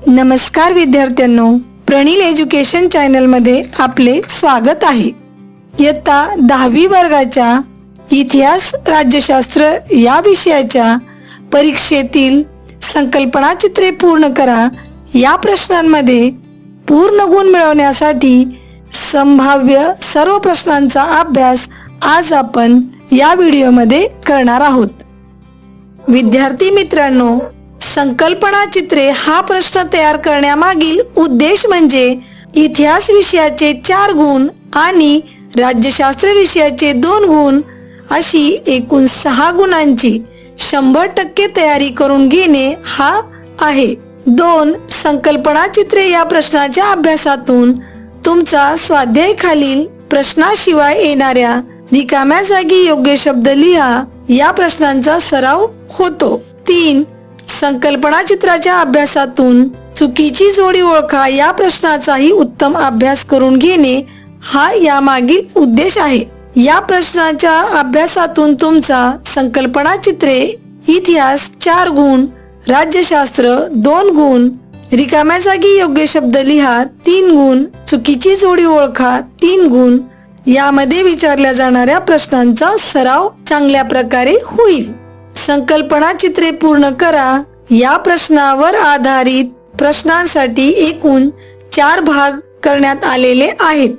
नमस्कार विद्यार्थ्यांनो, Pranil education channel मध्ये आपले स्वागत आहे। इयत्ता 10वी वर्गाच्या इतिहास राज्यशास्त्र या विषयाच्या परीक्षेतील संकल्पना चित्रे पूर्ण करा या प्रश्नांमध्ये पूर्ण गुण मिळवण्यासाठी संभाव्य सर्व प्रश्नांचा अभ्यास आज आपण या व्हिडिओमध्ये करणार आहोत। विद्यार्थी मित्रांनो, संकल्पना चित्रे हा प्रश्न तयार करण्यामागील उद्देश म्हणजे इतिहास विषयाचे 4 गुण आणि राज्यशास्त्र विषयाचे 2 गुण अशी एकूण 6 गुणांची 100% तयारी करून घेणे हा आहे। 2 संकल्पना चित्रे या प्रश्नाच्या अभ्यासातून तुमचा स्वाध्याय खालील प्रश्नाशिवाय येणाऱ्या रिकाम्या जागी योग्य शब्द लिहा या प्रश्नांचा सराव होतो। 3 संकल्पना चित्राच्या अभ्यासातून चुकीची जोडी ओळखा या प्रश्नाचाही उत्तम अभ्यास करून घेणे हा यामागील उद्देश आहे। या प्रश्नाच्या अभ्यासातून तुमचा संकल्पना चित्रे इतिहास 4 गुण, राज्यशास्त्र 2 गुण, रिकाम्या जागी योग्य शब्द लिहा 3 गुण, चुकीची जोडी ओळखा 3 गुण यामध्ये विचारल्या जाणाऱ्या प्रश्नांचा सराव चांगल्या प्रकारे होईल। संकल्पना चित्रे पूर्ण करा या प्रश्नावर आधारित प्रश्नांसाठी एकूण 4 भाग करण्यात आलेले आहेत।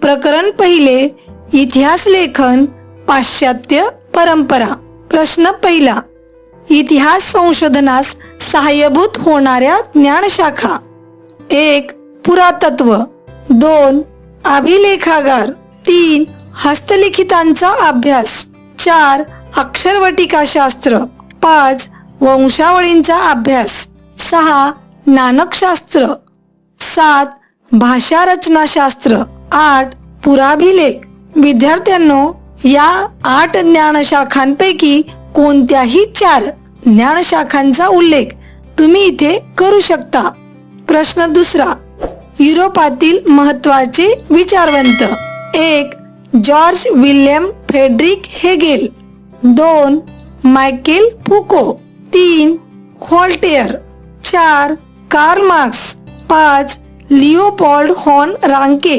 प्रकरण पहिले, इतिहास लेखन पाश्चात्य परंपरा। प्रश्न पहिला, इतिहास संशोधनास सहाय्यभूत होणाऱ्या ज्ञानशाखा। 1 पुरातत्व, 2 अभिलेखागार, 3 हस्तलिखितांचा अभ्यास, 4 अक्षरवटिकाशास्त्र, 5 वंशावळींचा अभ्यास, 6 नानकशास्त्र, 7 भाषा रचनाशास्त्र, 8 पुराभिलेख। विद्यार्थ्यांनो, या 8 ज्ञानशाखांपैकी कोणत्याही 4 ज्ञानशाखांचा उल्लेख तुम्ही इथे करू शकता। प्रश्न दुसरा, युरोपातील महत्त्वाचे विचारवंत। 1 George William Frederick Hegel, 2 Michael Foucault, 3 Voltaire, 4 Karl Marx, 5 Leopold von Ranke,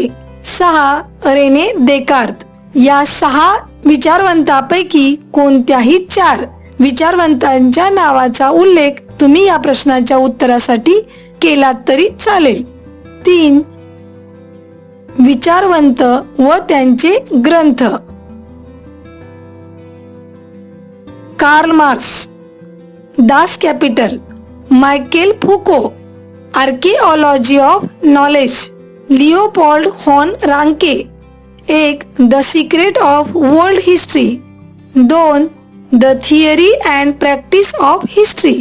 6 Renee Descartes. या 6 विचारवंतांपैकी कोणत्याही 4 विचारवंतांच्या नावाचा उल्लेख तुम्ही या प्रश्नाच्या उत्तरासाठी केलात तरी चालेल। 3 विचारवंत व त्यांचे ग्रंथ। Karl Marx, Das Kapital, Michel Foucault, archaeology of knowledge, Leopold von Ranke, 1 the secret of world history, 2 the theory and practice of history,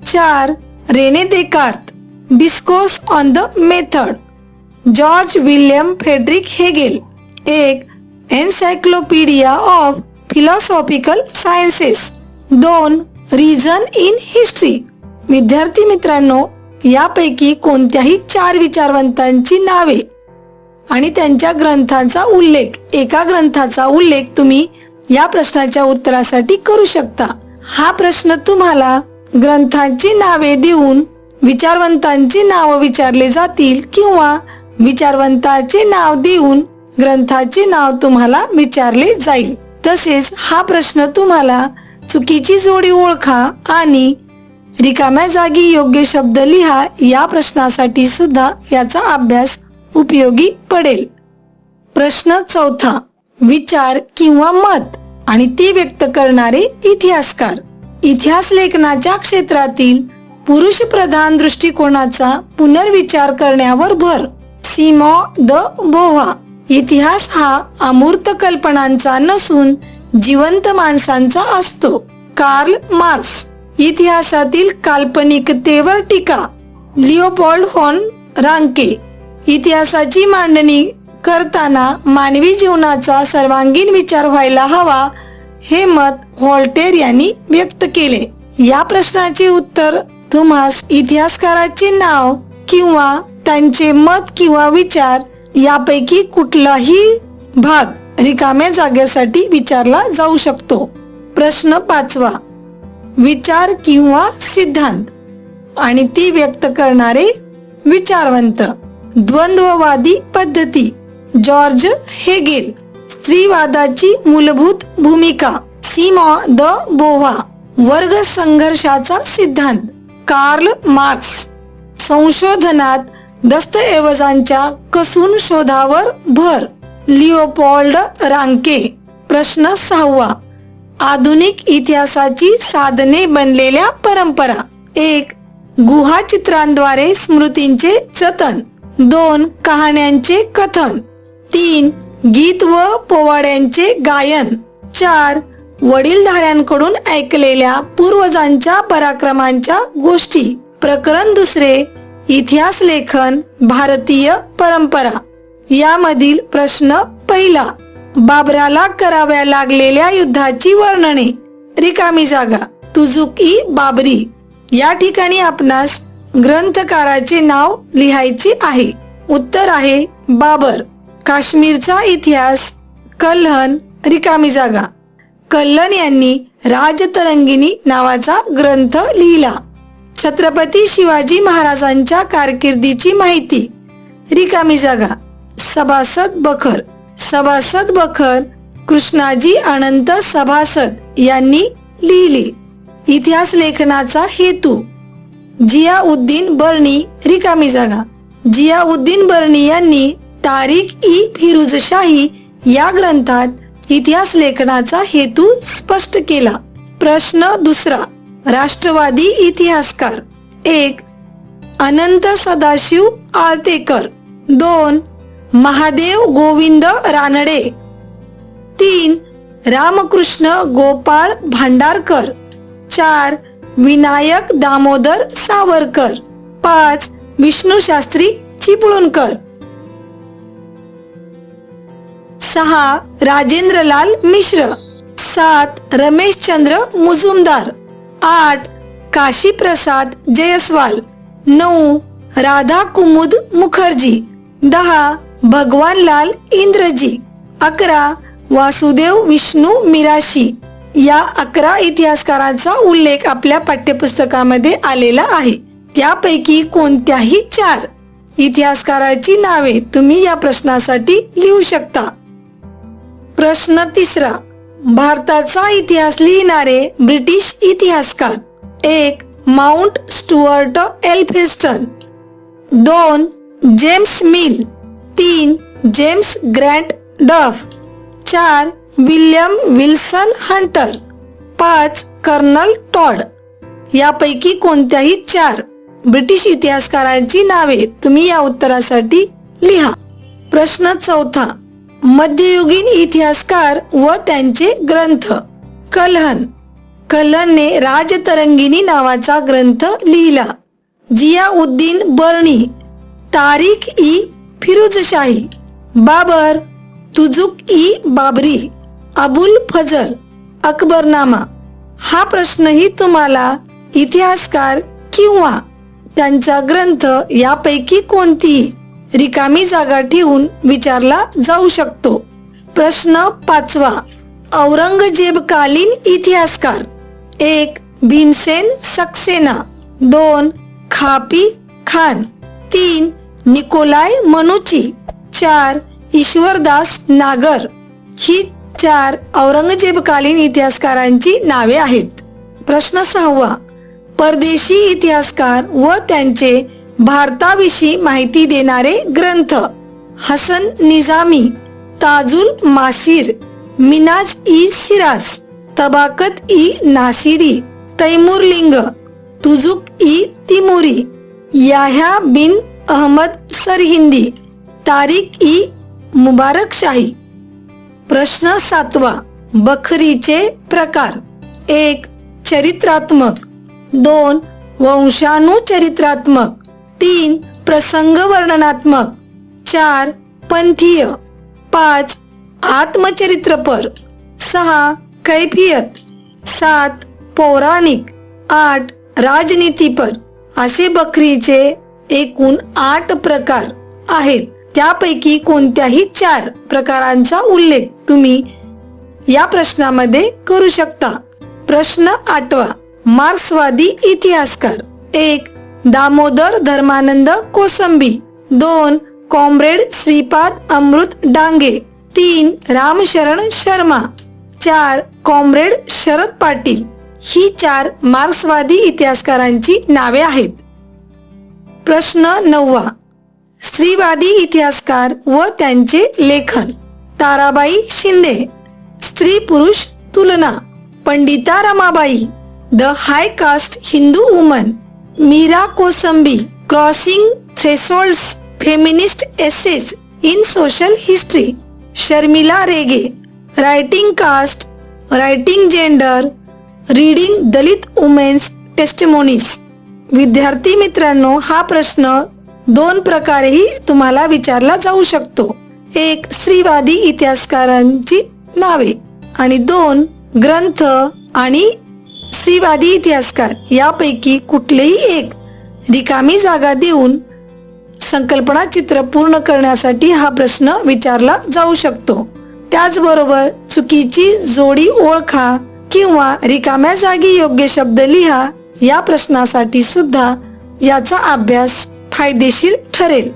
4 Rene Descartes, discourse on the method, George William Frederick Hegel, 1 encyclopaedia of philosophical sciences, 2 reason in history. विद्यार्थी मित्रांनो, यापैकी कोणत्याही 4 विचारवंतांची नावे आणि त्यांच्या ग्रंथांचा उल्लेख, एका ग्रंथाचा उल्लेख तुम्ही या प्रश्नाच्या उत्तरासाठी करू शकता। हा प्रश्न तुम्हाला ग्रंथांची नावे देऊन विचारवंतांची नाव विचारले जातील किंवा विचारवंताचे नाव देऊन ग्रंथाचे नाव तुम्हाला विचारले जाईल। तसेच हा प्रश्न तुम्हाला चुकीची जोडी ओळखा आणि रिकाम्या जागी योग्य शब्द लिहा या प्रश्नासाठी सुद्धा याचा अभ्यास उपयोगी पडेल। प्रश्न चौथा, विचार किंवा मत आणि ती व्यक्त करणारे इतिहासकार। इतिहास लेखनाच्या क्षेत्रातील पुरुष प्रधान दृष्टिकोनाचा पुनर्विचार करण्यावर भर। सिमॉन द बोव्हा, इतिहास हा अमूर्त कल्पनांचा नसून जिवंत माणसांचा असतो। कार्ल मार्क्स, इतिहासातील काल्पनिकतेवर टीका। लिओपोल्ड फॉन रांके, इतिहासाची मांडणी करताना मानवी जीवनाचा सर्वांगीण विचार व्हायला हवा हे मत व्होल्टेयर यांनी व्यक्त केले। या प्रश्नाचे उत्तर तुम्हास इतिहासकाराचे नाव किंवा त्यांचे मत किंवा विचार यापैकी कुठलाही भाग रिकाम्या जागेसाठी विचारला जाऊ शकतो। प्रश्न 5वा, विचार किंवा सिद्धांत आणि ती व्यक्त करणारे विचारवंत. द्वंद्ववादी पद्धती, जॉर्ज हेगेल. स्त्रीवादाची मूलभूत भूमिका, सिमॉन द बोव्हा. वर्ग संघर्षाचा सिद्धांत, कार्ल मार्क्स. संशोधनात दस्तऐवजांच्या कसून शोधावर भर, लिओपोल्ड रांके. प्रश्न 6. आधुनिक इतिहासाची साधने बनलेल्या परंपरा. 1. गुहाचित्रांद्वारे स्मृतींचे जतन. 2. कहाण्यांचे कथन. 3. गीत व पोवाड्यांचे गायन. 4. वडीलधाऱ्यांकडून ऐकलेल्या पूर्वजांच्या पराक्रमांच्या गोष्टी. प्रकरण 2. इतिहास लेखन, भारतीय परंपरा. यामधील प्रश्न 1. बाबराला कराव्या लागलेल्या युद्धाची वर्णने. रिकामी जागा, तुझुक-ई-बाबरी. या ठिकाणी आपणास ग्रंथकाराचे नाव लिहायचे आहे. उत्तर आहे बाबर. काश्मीरचा इतिहास, कल्हण. रिकामी जागा. कल्हण यांनी राजतरंगिणी नावाचा ग्रंथ लिहिला. छत्रपती शिवाजी महाराजांच्या कारकिर्दीची माहिती. रिकामी जागा. सभासद बखर. सभासद बखर कृष्णाजी अनंत सभासद यांनी लिहिले. इतिहास लेखनाचा हेतू, जियाउद्दीन बर्नी. रिकामी जागा. जियाउद्दीन बर्नी यांनी तारीख-ई-फिरोजशाही या ग्रंथात इतिहास लेखनाचा हेतू स्पष्ट केला. प्रश्न 2. राष्ट्रवादी इतिहासकार. 1. अनंत सदाशिव आळतेकर. 2. महादेव गोविंद रानडे. 3. रामकृष्ण गोपाळ भांडारकर. 4. विनायक दामोदर सावरकर. 5. विष्णुशास्त्री चिपळूणकर. 6. राजेंद्रलाल मिश्र. 7. रमेशचंद्र मुजुमदार. 8. काशीप्रसाद जयस्वाल. 9. राधा कुमुद मुखर्जी. 10. भगवानलाल इंद्रजी. 11. वासुदेव विष्णू मिराशी. या 11 इतिहासकारांचा उल्लेख आपल्या पाठ्यपुस्तकामध्ये आलेला आहे. त्यापैकी कोणत्याही 4 इतिहासकाराची नावे तुम्ही या प्रश्नासाठी लिहू शकता. प्रश्न 3. भारताचा इतिहास लिहिणारे ब्रिटिश इतिहासकार. 1. Mount Stuart Elphinstone. 2. James Mill. 3. James Grant Duff. 4. William Wilson Hunter. 5. Colonel Tod. यापैकी कोणत्याही 4 ब्रिटिश इतिहासकारांची नावे तुम्ही या उत्तरासाठी लिहा. प्रश्न 4. मध्ययुगीन इतिहासकार व त्यांचे ग्रंथ. कल्हण. कल्हणने राजतरंगिणी नावाचा ग्रंथ लिहिला. जियाउद्दीन बर्नी तारीख-ई-फिरोजशाही. बाबर तुझुक-ई-बाबरी. अबुल फजल अकबरनामा. हा प्रश्नही तुम्हाला इतिहासकार किंवा त्यांचा ग्रंथ यापैकी कोणतीही रिकामी जागा ठेवून विचारला जाऊ शकतो. प्रश्न 5. औरंगजेबकालीन इतिहासकार. 1. भीमसेन सक्सेना. 2. खापी खान. 3. निकोलाय मनुची. 4. ईश्वरदास नागर. ही 4 औरंगजेबकालीन इतिहासकारांची नावे आहेत. प्रश्न 6. परदेशी इतिहासकार व त्यांचे भारताविषयी माहिती देणारे ग्रंथ. हसन निजामी, ताजुल मासीर, मिनाज-ई-सिराज, तबाकत-ई-नासिरी, तैमूरलिंग, तुजुक-ई-तिमुरी, याह्या बिन अहमद सरहिंदी, तारिक-ई-मुबारकशाही. प्रश्न 7. बखरीचे प्रकार. 1. चरित्रात्मक. 2. वंशानुचरित्रात्मक. 3. प्रसंग वर्णनात्मक. 4. पंथीय. 5. आत्मचरित्रपर. 6. कैफियत. 7. पौराणिक. 8. राजनीतीपर. असे बखरीचे एकूण 8 प्रकार आहेत. त्यापैकी कोणत्याही 4 प्रकारांचा उल्लेख तुम्ही या प्रश्नामध्ये करू शकता. प्रश्न 8. मार्क्सवादी इतिहासकार. 1. दामोदर धर्मानंद कोसंबी. 2. कॉम्रेड श्रीपाद अमृत डांगे. 3. रामशरण शर्मा. 4. कॉम्रेड शरद पाटील. ही 4 मार्क्सवादी इतिहासकारांची नावे आहेत. प्रश्न 9. स्त्रीवादी इतिहासकार व त्यांचे लेखन. ताराबाई शिंदे, स्त्री पुरुष तुलना. Pandita Ramabai, the high caste Hindu woman. Meera Kosambi, crossing thresholds, feminist essays in social history. Sharmila Rege, writing caste, writing gender, reading Dalit women's testimonies. विद्यार्थी मित्रांनो, हा प्रश्न 2 प्रकारेही तुम्हाला विचारला जाऊ शकतो. 1. स्त्रीवादी इतिहासकारांची नावे आणि 2. ग्रंथ आणि स्त्रीवादी इतिहासकार यापैकी कुठलेही एक रिकामी जागा देऊन संकल्पना चित्र पूर्ण करण्यासाठी हा प्रश्न विचारला जाऊ शकतो. त्याचबरोबर चुकीची जोडी ओळखा किंवा रिकाम्या जागी योग्य शब्द लिहा या प्रश्नासाठी सुद्धा याचा अभ्यास फायदेशीर ठरेल.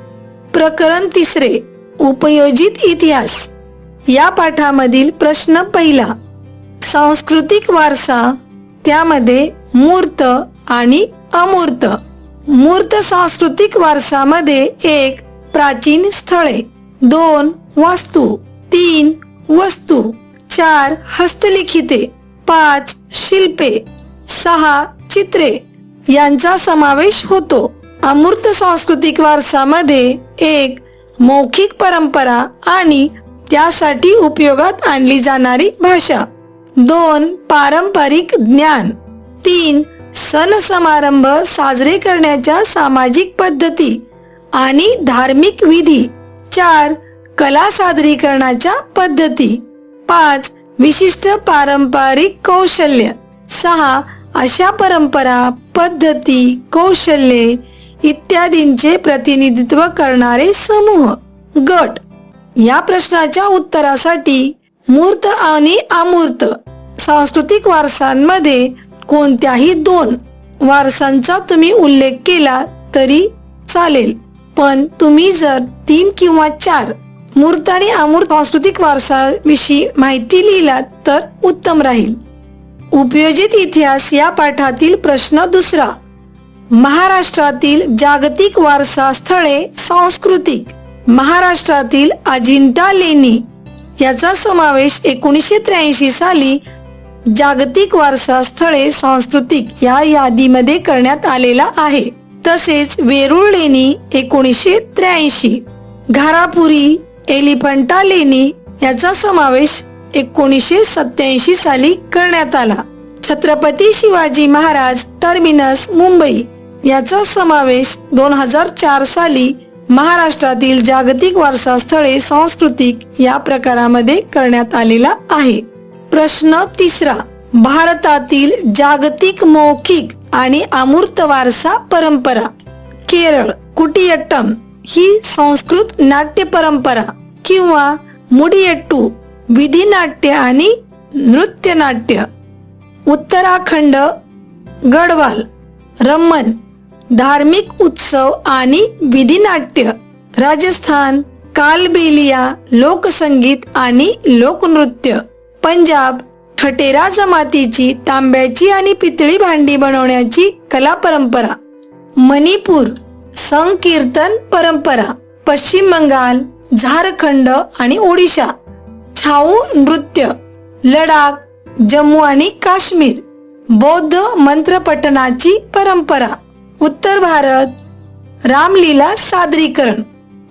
प्रकरण 3. उपयोजित इतिहास. या पाठामधील प्रश्न 1. सांस्कृतिक वारसा, त्यामध्ये मूर्त आणि अमूर्त. मूर्त सांस्कृतिक वारसामध्ये 1. प्राचीन स्थळे, 2. वास्तू, 3. वस्तू, 4. हस्तलिखिते, 5. शिल्पे, 6. चित्रे यांचा समावेश होतो. अमूर्त सांस्कृतिक वारसामध्ये 1. मौखिक परंपरा आणि त्यासाठी उपयोगात आणली जाणारी भाषा, 2. पारंपरिक ज्ञान, 3. सण समारंभ साजरे करण्याच्या सामाजिक पद्धती आणि धार्मिक विधी, 4. कला सादरीकरणाच्या पद्धती, 5. विशिष्ट पारंपरिक कौशल्य, 6. अशा परंपरा, पद्धती, कौशल्ये इत्यादींचे प्रतिनिधित्व करणारे समूह, गट. या प्रश्नाच्या उत्तरासाठी मूर्त आणि अमूर्त सांस्कृतिक वारसांमध्ये कोणत्याही 2 वारसांचा तुम्ही उल्लेख केला तरी चालेल, पण तुम्ही जर 3 किंवा 4 मूर्त आणि अमूर्त सांस्कृतिक वारसाविषयी माहिती लिहिलात तर उत्तम राहील. उपयोजित इतिहास या पाठातील प्रश्न 2. महाराष्ट्रातील जागतिक वारसा स्थळे सांस्कृतिक. महाराष्ट्रातील अजिंठा लेणी याचा समावेश 1983 साली जागतिक वारसा स्थळे सांस्कृतिक या यादीमध्ये करण्यात आलेला आहे. तसेच वेरूळ लेणी 1983, घारापुरी एलिफंटा लेणी याचा समावेश 1987 साली करण्यात आला. छत्रपती शिवाजी महाराज टर्मिनस मुंबई याचा समावेश 2004 साली महाराष्ट्रातील जागतिक वारसा स्थळे सांस्कृतिक या प्रकारामध्ये करण्यात आलेला आहे. प्रश्न 3. भारतातील जागतिक मौखिक आणि अमूर्त वारसा परंपरा. केरळ कुटियट्टम ही संस्कृत नाट्य परंपरा किंवा मुडियट्टू विधी नाट्य आणि नृत्य नाट्य. उत्तराखंड गढवाल रमन धार्मिक उत्सव आणि विधी नाट्य. राजस्थान कालबेलिया लोकसंगीत आणि लोकनृत्य. पंजाब ठटेरा जमातीची तांब्याची आणि पितळी भांडी बनवण्याची कला परंपरा. मणिपूर संकीर्तन परंपरा. पश्चिम बंगाल झारखंड आणि ओडिशा छाऊ नृत्य. लडाख जम्मू आणि काश्मीर बौद्ध मंत्रपठणाची परंपरा. उत्तर भारत रामलीला सादरीकरण.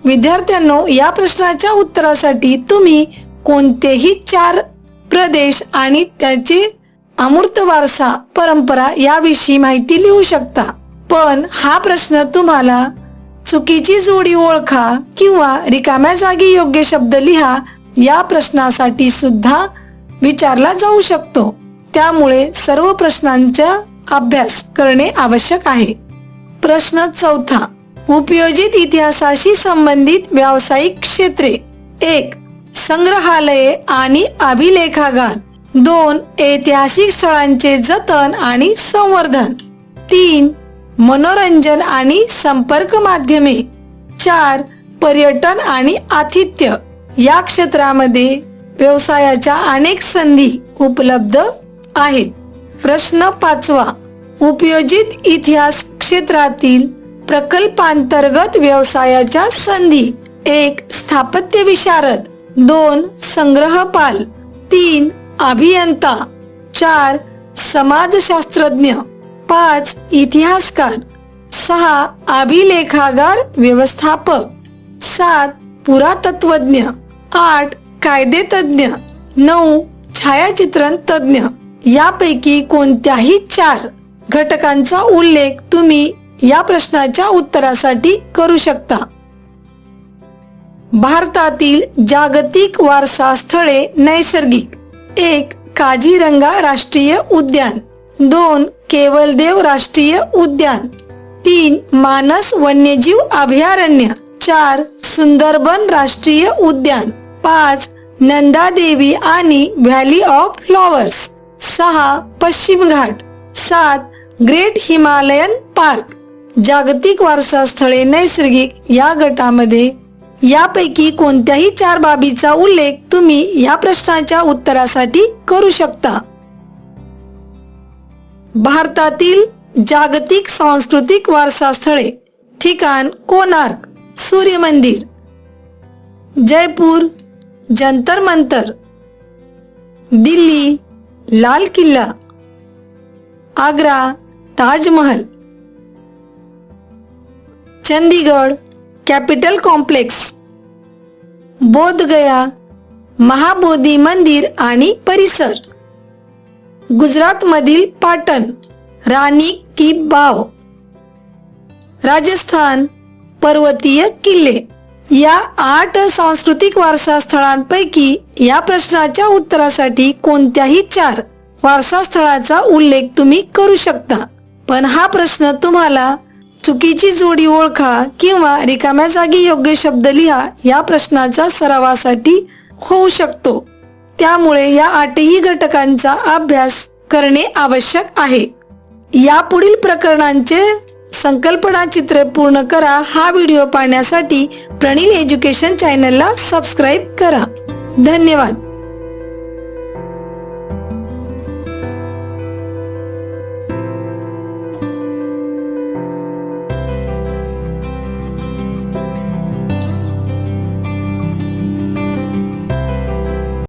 विद्यार्थ्यांनो, या प्रश्नाच्या उत्तरासाठी तुम्ही कोणतेही 4 प्रदेश आणि त्याचे अमूर्त वारसा परंपरा याविषयी माहिती लिहू शकता. पण हा प्रश्न तुम्हाला चुकीची जोडी ओळखा किंवा रिकाम्या जागी योग्य शब्द लिहा या प्रश्नासाठी सुद्धा विचारला जाऊ शकतो. त्यामुळे सर्व प्रश्नांचा अभ्यास करणे आवश्यक आहे. प्रश्न 4. उपयोजित इतिहासाशी संबंधित व्यावसायिक क्षेत्रे. 1. संग्रहालये आणि अभिलेखागार. 2. ऐतिहासिक स्थळांचे जतन आणि संवर्धन. 3. मनोरंजन आणि संपर्क माध्यमे. 4 पर्यटन आणि आतिथ्य. या क्षेत्रामध्ये व्यवसायाच्या अनेक संधी उपलब्ध आहेत. प्रश्न 5वा, उपयोजित इतिहास क्षेत्रातील प्रकल्पांतर्गत व्यवसायाच्या संधी. 1 स्थापत्य विशारद, 2 संग्रहपाल, 3 अभियंता, 4 समाजशास्त्रज्ञ, 5 इतिहासकार, 6 अभिलेखागार व्यवस्थापक, 7 पुरातत्वज्ञ, 8 कायदेतज्ञ, 9 छायाचित्रण तज्ञ. यापैकी कोणत्याही 4 घटकांचा उल्लेख तुम्ही या प्रश्नाच्या उत्तरासाठी करू शकता. भारतातील जागतिक वारसा स्थळे नैसर्गिक. 1 काझीरंगा राष्ट्रीय उद्यान, 2 केवलदेव राष्ट्रीय उद्यान, 3 मानस वन्यजीव अभयारण्य, 4 सुंदरबन राष्ट्रीय उद्यान, 5 नंदादेवी आणि व्हॅली ऑफ फ्लॉवर्स, 6 पश्चिम घाट, 7 ग्रेट हिमालयन पार्क. जागतिक वारसा स्थळे नैसर्गिक या गटामध्ये यापैकी कोणत्याही 4 बाबीचा उल्लेख तुम्ही या प्रश्नाच्या उत्तरासाठी करू शकता. भारतातील जागतिक सांस्कृतिक वारसा स्थळे. ठिकाण कोणार्क सूर्य मंदिर, जयपूर जंतर मंतर, दिल्ली लाल किल्ला, आग्रा ताजमहल, चंदीगड कॅपिटल कॉम्प्लेक्स, बोधगया महाबोधी मंदिर आणि परिसर, गुजरातमधील पाटण राणी की बाव, राजस्थान पर्वतीय किल्ले. या 8 सांस्कृतिक वारसा स्थळांपैकी या प्रश्नाच्या उत्तरासाठी कोणत्याही 4 वारसा स्थळाचा उल्लेख तुम्ही करू शकता. पण हा प्रश्न तुम्हाला चुकीची जोडी ओळखा किंवा रिकाम्या जागी योग्य शब्द लिहा या प्रश्नाचा सरावासाठी होऊ शकतो. त्यामुळे या 8ही घटकांचा अभ्यास करणे आवश्यक आहे. यापुढील प्रकरणांचे संकल्पना चित्र पूर्ण करा. हा व्हिडिओ पाहण्यासाठी प्रणील एज्युकेशन चॅनलला सबस्क्राईब करा. धन्यवाद.